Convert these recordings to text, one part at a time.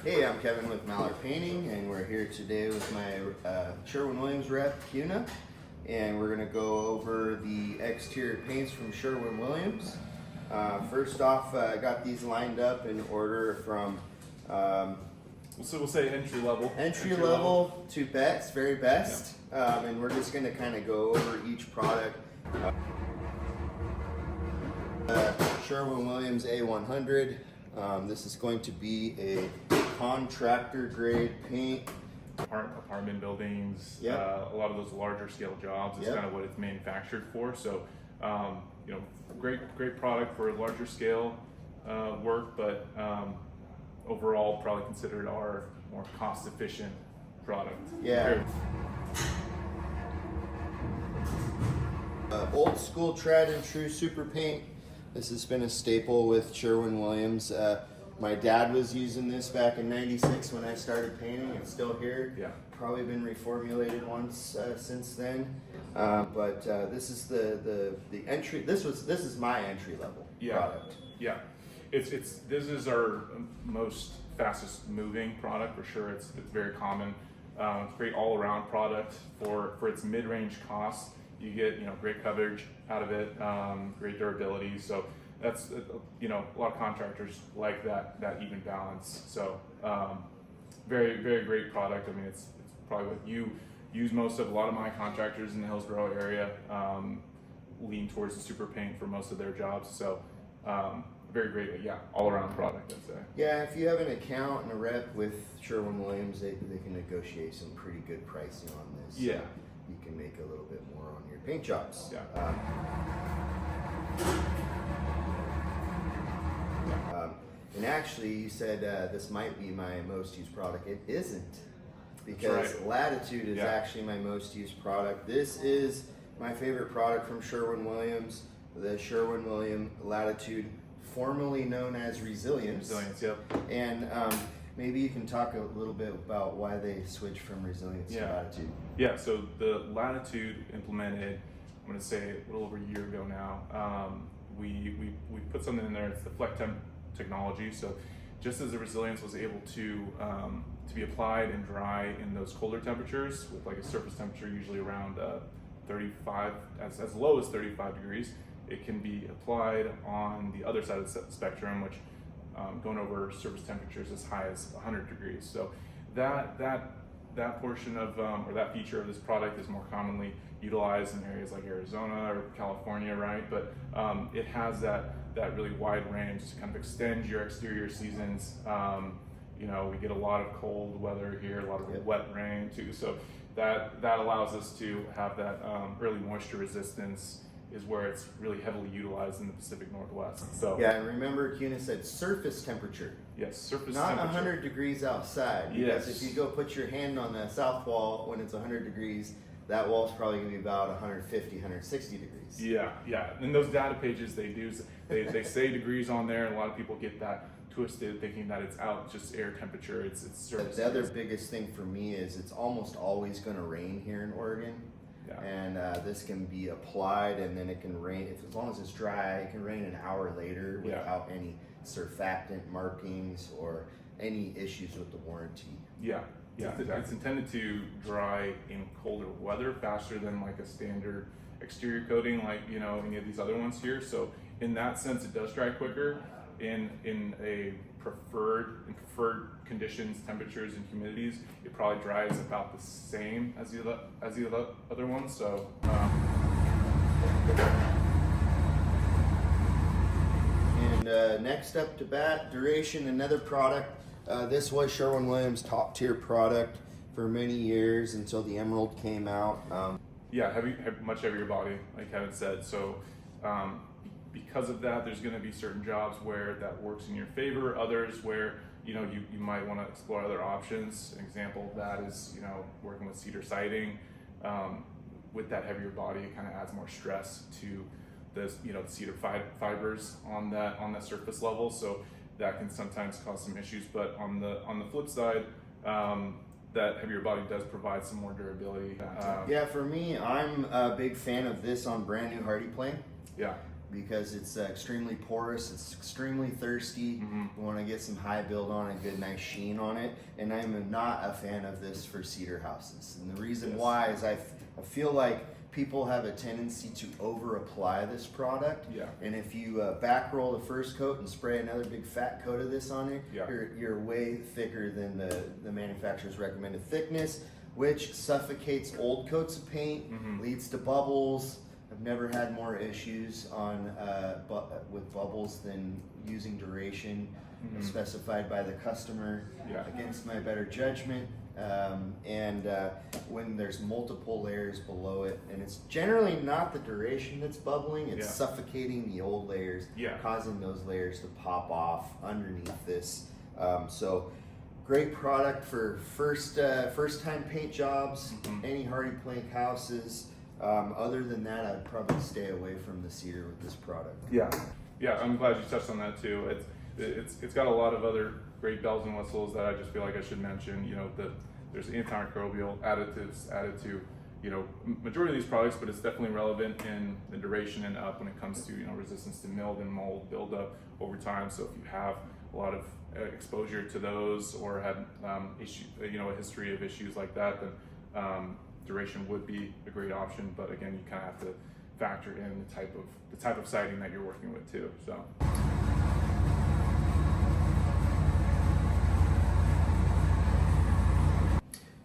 Hey, I'm Kevin with Mallard Painting, and we're here today with my Sherwin-Williams rep, Kuna, and we're going to go over the exterior paints from Sherwin-Williams. First off, I got these lined up in order from So we'll say entry level. Entry level to best, very best, and we're just going to kind of go over each product. Sherwin-Williams A100. This is going to be a contractor grade paint. Apartment buildings, Yep. A lot of those larger scale jobs is Yep. kind of what it's manufactured for. So, great product for larger scale work, but overall probably considered our more cost efficient product. Yeah. Old school tried and true SuperPaint. This has been a staple with Sherwin-Williams. My dad was using this back in '96 when I started painting. It's still here. Yeah. Probably been reformulated once since then. But this is the entry. This is my entry level product. Yeah. This is our most fastest moving product for sure. It's very common. Great all around product for its mid range cost. You get great coverage out of it, great durability. So that's a lot of contractors like that even balance. So very great product. I mean it's probably what you use most of. A lot of my contractors in the Hillsborough area lean towards the SuperPaint for most of their jobs. So very great, all around product, I'd say. Yeah, if you have an account and a rep with Sherwin-Williams, they can negotiate some pretty good pricing on this. Yeah. You can make a little bit more on your paint jobs. Yeah. And actually, you said this might be my most used product. It isn't, because right. Latitude is actually my most used product. This is my favorite product from Sherwin-Williams, the Sherwin-Williams Latitude, formerly known as Resilience. Resilience, yep. And maybe you can talk a little bit about why they switched from Resilience to Latitude. Yeah, so the Latitude implemented, I'm going to say a little over a year ago now. We put something in there. It's the Flex Temp technology. So just as the Resilience was able to be applied and dry in those colder temperatures with like a surface temperature usually around 35, as low as 35 degrees, it can be applied on the other side of the spectrum, which going over surface temperatures as high as 100 degrees. So that portion of or that feature of this product is more commonly utilized in areas like Arizona or California, right? But it has that really wide range to kind of extend your exterior seasons. We get a lot of cold weather here, a lot of wet rain too. So that allows us to have that early moisture resistance, is where it's really heavily utilized in the Pacific Northwest. So yeah, and remember, Kuna said surface temperature. Yes, surface not temperature. 100 degrees outside. Because Yes. if you go put your hand on the south wall when it's 100 degrees, that wall's probably going to be about 150, 160 degrees. Yeah. And those data pages they say degrees on there, and a lot of people get that twisted, thinking that it's out just air temperature. It's surface. The other biggest thing for me is it's almost always going to rain here in Oregon. Yeah. And this can be applied, and then it can rain, as long as it's dry, it can rain an hour later without any surfactant markings or any issues with the warranty. Yeah. It's intended to dry in colder weather faster than like a standard exterior coating, like any of these other ones here. So in that sense, it does dry quicker. In a preferred conditions, temperatures, and humidities, it probably dries about the same as the other ones. So. And next up to bat, duration, another product. This was Sherwin-Williams' top tier product for many years until the Emerald came out. Much heavier body, like Kevin said. So because of that, there's going to be certain jobs where that works in your favor. Others where you might want to explore other options. An example of that is working with cedar siding. With that heavier body, it kind of adds more stress to the cedar fibers on that surface level. So that can sometimes cause some issues. But on the flip side, that heavier body does provide some more durability. For me, I'm a big fan of this on brand new hardy plane. Yeah. because it's extremely porous, it's extremely thirsty. We want to get some high build on it, good nice sheen on it, and I'm not a fan of this for cedar houses. And the reason why is I feel like people have a tendency to over apply this product. Yeah. And if you back roll the first coat and spray another big fat coat of this on it, you're way thicker than the manufacturer's recommended thickness, which suffocates old coats of paint, leads to bubbles. I've never had more issues on with bubbles than using duration specified by the customer against my better judgment. When there's multiple layers below it, and it's generally not the duration that's bubbling, it's suffocating the old layers, causing those layers to pop off underneath this. So great product for first time paint jobs, any hardy plank houses. Other than that, I'd probably stay away from the cedar with this product. Yeah, I'm glad you touched on that too. It's got a lot of other great bells and whistles that I just feel like I should mention. You know, there's antimicrobial additives added to, you know, majority of these products, but it's definitely relevant in the duration and up when it comes to, you know, resistance to mildew and mold buildup over time. So if you have a lot of exposure to those or had a history of issues like that, then duration would be a great option. But again, you kind of have to factor in the type of siding that you're working with too. So.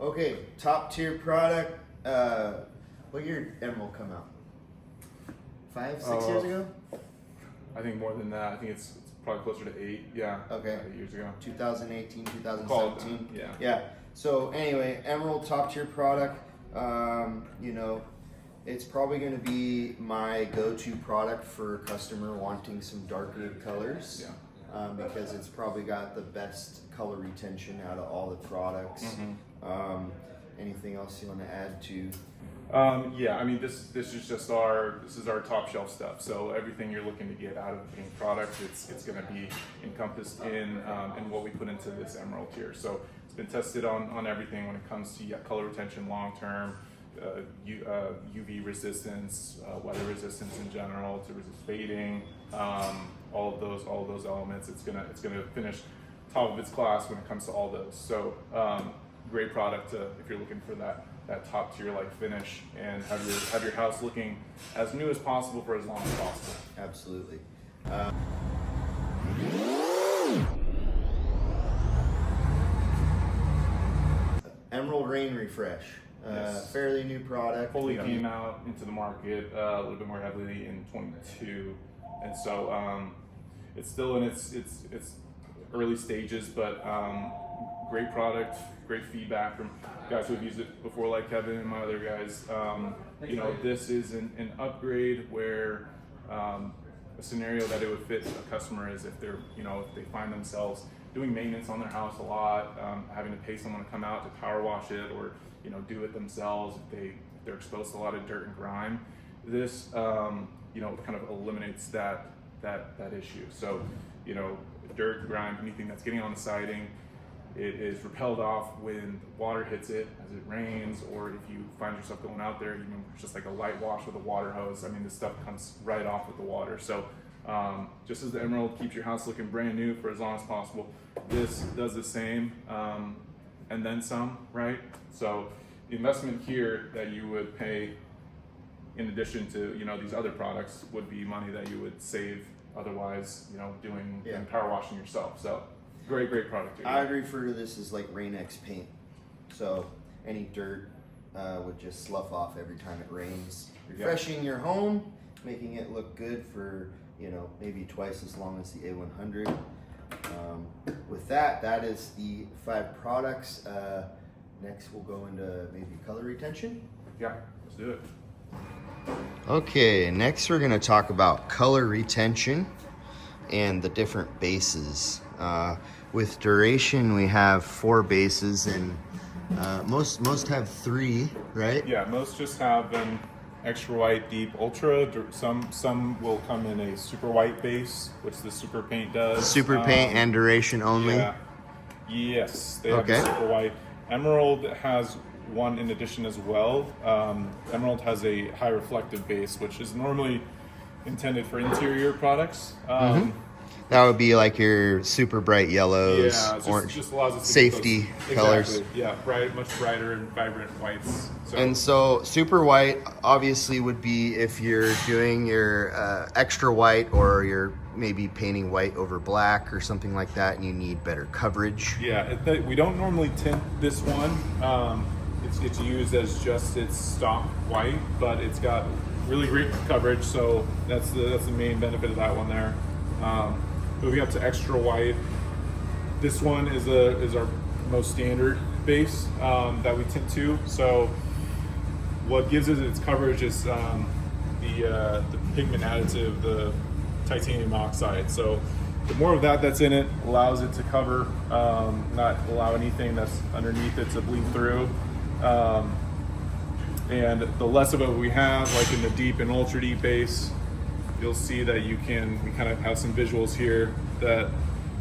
Okay, top tier product. What year did Emerald come out? 5, 6 years ago? I think more than that. I think it's probably closer to 8. Yeah. Okay. 8 years ago. 2018, 2017. Yeah. Yeah. So anyway, Emerald top tier product. You know, it's probably going to be my go-to product for a customer wanting some darker colors. Because it's probably got the best color retention out of all the products. Anything else you want to add to? Yeah, I mean this is our top shelf stuff. So everything you're looking to get out of the paint product, it's going to be encompassed in what we put into this Emerald tier. So it's been tested on everything when it comes to color retention long term, UV resistance, weather resistance in general, to resist fading, all of those elements. It's gonna finish top of its class when it comes to all those. So great product if you're looking for that top tier like finish and have your house looking as new as possible for as long as possible. Absolutely. Emerald Rain Refresh. Yes. Fairly new product. Fully came out into the market a little bit more heavily in 22, and so it's still in its early stages, but great product, great feedback from guys who have used it before, like Kevin and my other guys. You know, this is an upgrade where a scenario that it would fit a customer is if they find themselves doing maintenance on their house a lot, having to pay someone to come out to power wash it or do it themselves if they're exposed to a lot of dirt and grime. This kind of eliminates that issue. So dirt, grime, anything that's getting on the siding, it is repelled off when water hits it as it rains, or if you find yourself going out there, it's just like a light wash with a water hose. I mean, this stuff comes right off with the water. So just as the Emerald keeps your house looking brand new for as long as possible, this does the same and then some, right? So the investment here that you would pay in addition to these other products would be money that you would save otherwise doing power washing yourself. So great product. I would refer to this as like Rain-X paint. So any dirt would just slough off every time it rains, refreshing your home, making it look good for maybe twice as long as the A100. With that is the 5 products. Next we'll go into maybe color retention. Yeah, let's do it. Okay, next we're going to talk about color retention and the different bases. With duration, we have 4 bases, and most have 3, right? Yeah, most just have an extra white, deep, ultra. Some will come in a super white base, which the SuperPaint does. SuperPaint and duration only. Yeah. Yes, they have the super white. Emerald has one in addition as well. Emerald has a high reflective base, which is normally intended for interior products. That would be like your super bright yellows, orange, just allows us to safety get those, colors. Exactly. Yeah, much brighter and vibrant whites. And so super white obviously would be if you're doing your extra white, or you're maybe painting white over black or something like that, and you need better coverage. Yeah, we don't normally tint this one. It's used as just its stock white, but it's got really great coverage, so that's the main benefit of that one there. Moving up to extra white, this one is our most standard base that we tint to. So what gives it its coverage is the pigment additive, the titanium oxide. So the more of that's in it allows it to cover, not allow anything that's underneath it to bleed through. And the less of it we have, like in the deep and ultra deep base, you'll see that we kind of have some visuals here that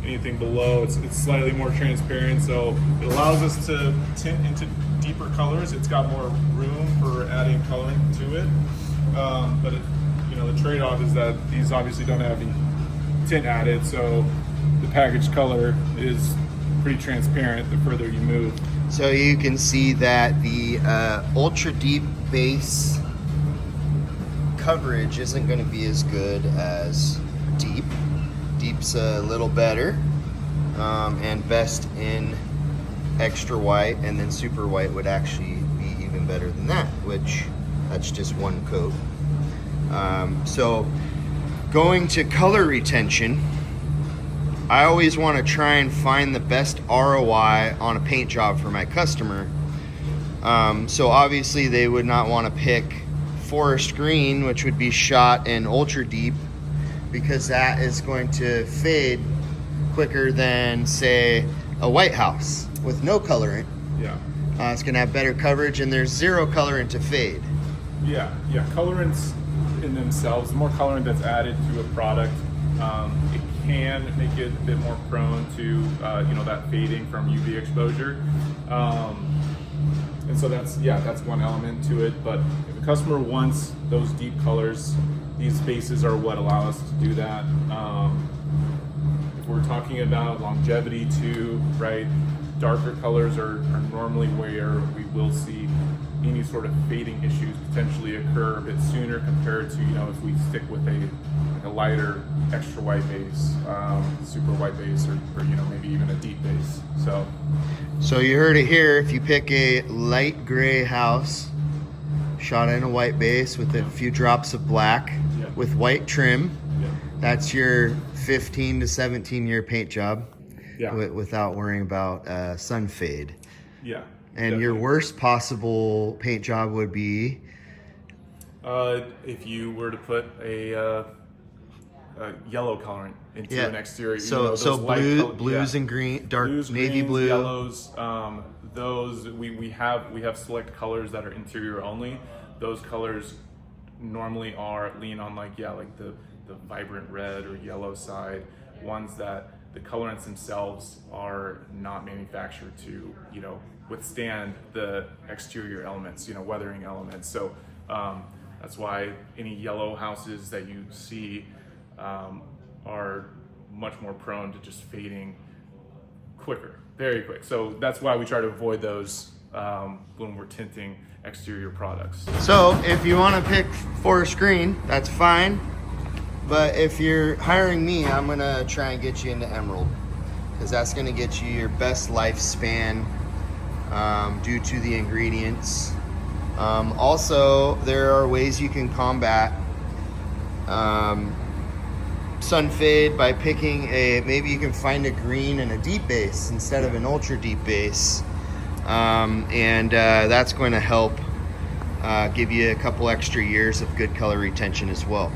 anything below, it's slightly more transparent. So it allows us to tint into deeper colors. It's got more room for adding coloring to it. But the trade-off is that these obviously don't have any tint added, so the packaged color is pretty transparent the further you move. So you can see that the ultra deep base coverage isn't going to be as good as deep. Deep's a little better, and best in extra white, and then super white would actually be even better than that, which that's just one coat. So going to color retention, I always want to try and find the best ROI on a paint job for my customer. So obviously they would not want to pick forest green, which would be shot in ultra deep, because that is going to fade quicker than, say, a white house with no colorant. Yeah. It's going to have better coverage, and there's zero colorant to fade. Yeah. Colorants in themselves, the more colorant that's added to a product, it can make it a bit more prone to that fading from UV exposure. And so that's one element to it. But if a customer wants those deep colors, these bases are what allow us to do that. If we're talking about longevity too, right? Darker colors are normally where we will see any sort of fading issues potentially occur a bit sooner compared to, if we stick with a lighter extra white base, super white base, or maybe even a deep base. So you heard it here. If you pick a light gray house, shot in a white base with a few drops of black, with white trim, that's your 15 to 17 year paint job, without worrying about sun fade. Yeah. And definitely. your worst possible paint job would be? If you were to put a yellow colorant into an exterior. So blues and green, dark blues, navy greens, blue. Yellows, those we have select colors that are interior only. Those colors normally lean on like the vibrant red or yellow side, ones that the colorants themselves are not manufactured to withstand the exterior elements, weathering elements. So that's why any yellow houses that you see are much more prone to just fading quicker, very quick. So that's why we try to avoid those when we're tinting exterior products. So if you want to pick forest green, that's fine. But if you're hiring me, I'm gonna try and get you into emerald, because that's gonna get you your best lifespan due to the ingredients. Also, there are ways you can combat sun fade by picking maybe you can find a green and a deep base instead of an ultra deep base, and that's going to help give you a couple extra years of good color retention as well.